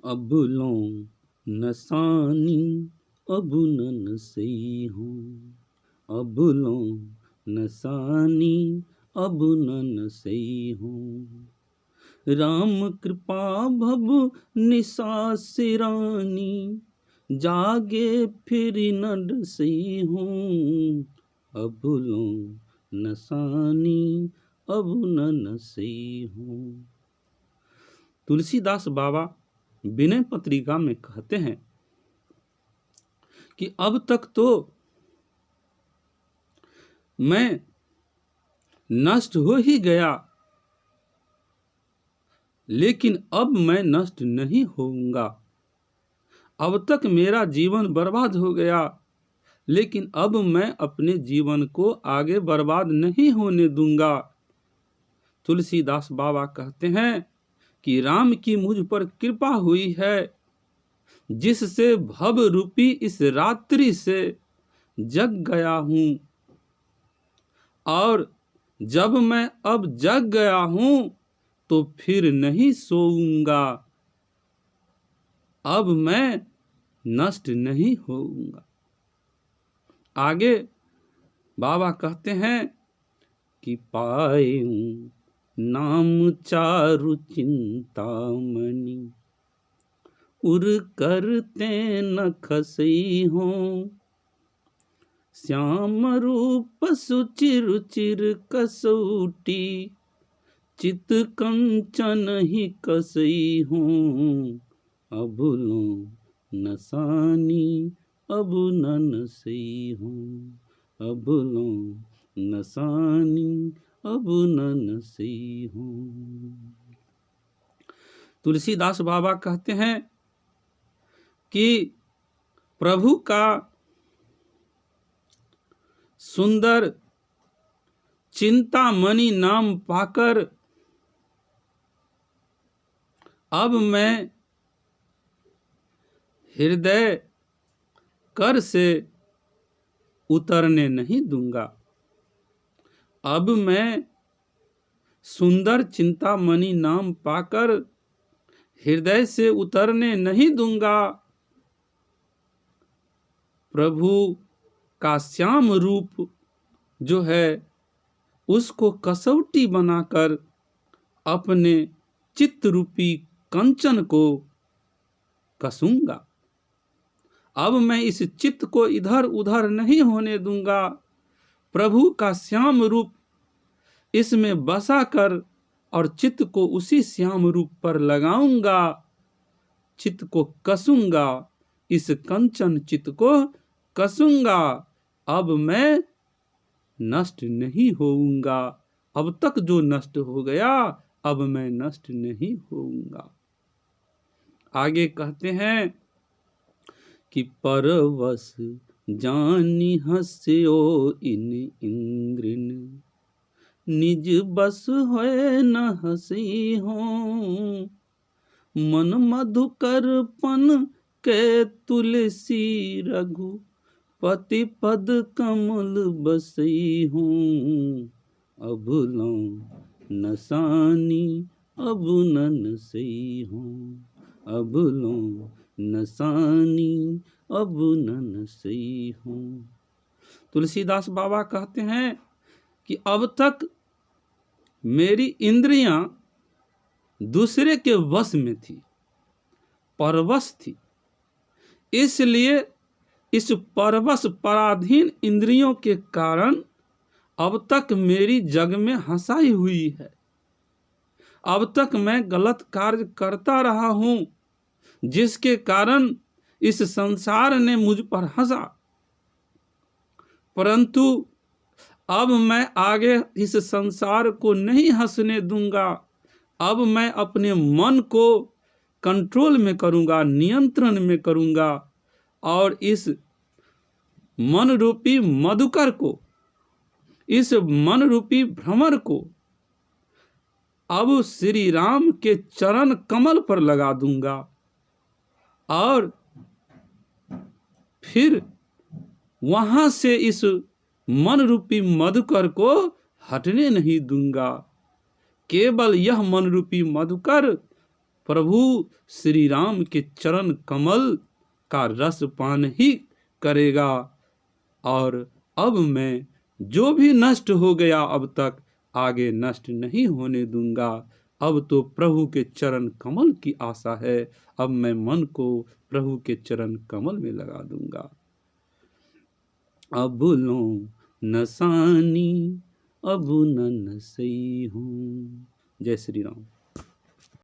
अब लो नसानी अब न सही हूँ, अब लो नसानी अब न सही हूँ। राम कृपा भव निशा सिरानी, जागे फिर न डसई हूँ। अब लो नसानी अब न सही हूँ। तुलसीदास बाबा विनय पत्रिका में कहते हैं कि अब तक तो मैं नष्ट हो ही गया, लेकिन अब मैं नष्ट नहीं होऊंगा। अब तक मेरा जीवन बर्बाद हो गया, लेकिन अब मैं अपने जीवन को आगे बर्बाद नहीं होने दूंगा। तुलसीदास बाबा कहते हैं कि राम की मुझ पर कृपा हुई है, जिससे भव रूपी इस रात्रि से जग गया हूं, और जब मैं अब जग गया हूं तो फिर नहीं सोऊंगा। अब मैं नष्ट नहीं होऊंगा। आगे बाबा कहते हैं कि पाएऊं नाम चारु चिंतामणि, उर करते न खसई हों। श्याम रूप सुचिर चिर कसौटी, चित कंचन ही कसई हूँ। अब लो नसानी अब न सही हूँ, अब लो नसानी अब न सही हूँ। तुलसीदास बाबा कहते हैं कि प्रभु का सुंदर चिंतामणि नाम पाकर अब मैं हृदय कर से उतरने नहीं दूंगा। अब मैं सुंदर चिंतामणि नाम पाकर हृदय से उतरने नहीं दूंगा। प्रभु का श्याम रूप जो है उसको कसौटी बनाकर अपने चित्त रूपी कंचन को कसूंगा। अब मैं इस चित्त को इधर उधर नहीं होने दूंगा। प्रभु का श्याम रूप इसमें बसा कर और चित्त को उसी श्याम रूप पर लगाऊंगा, चित्त को कसूंगा, इस कंचन चित्त को कसूंगा। अब मैं नष्ट नहीं होऊंगा। अब तक जो नष्ट हो गया अब मैं नष्ट नहीं होऊंगा। आगे कहते हैं कि परवश जानी हस्यो इन इंद्रिन, निज बस होए न हसी हों। मन मधुकरपन के तुलसी रघु, पति पद कमल बसई हूँ। अब लो नसानी अब न सही हूँ, अब लो नसानी अब न सही हूँ। तुलसीदास बाबा कहते हैं कि अब तक मेरी इंद्रियां दूसरे के वश में थी, परवश थी। इसलिए इस परवश पराधीन इंद्रियों के कारण अब तक मेरी जग में हंसाई हुई है। अब तक मैं गलत कार्य करता रहा हूं, जिसके कारण इस संसार ने मुझ पर हंसा। परंतु अब मैं आगे इस संसार को नहीं हंसने दूंगा। अब मैं अपने मन को कंट्रोल में करूंगा, नियंत्रण में करूंगा, और इस मन रूपी मधुकर को, इस मन रूपी भ्रमर को अब श्री राम के चरण कमल पर लगा दूंगा, और फिर वहां से इस मन रूपी मधुकर को हटने नहीं दूंगा। केवल यह मन रूपी मधुकर प्रभु श्री राम के चरण कमल का रस पान ही करेगा। और अब मैं जो भी नष्ट हो गया अब तक आगे नष्ट नहीं होने दूंगा। अब तो प्रभु के चरण कमल की आशा है। अब मैं मन को प्रभु के चरण कमल में लगा दूंगा। अब लो नसानी अब न नसई हूँ। जय श्री राम।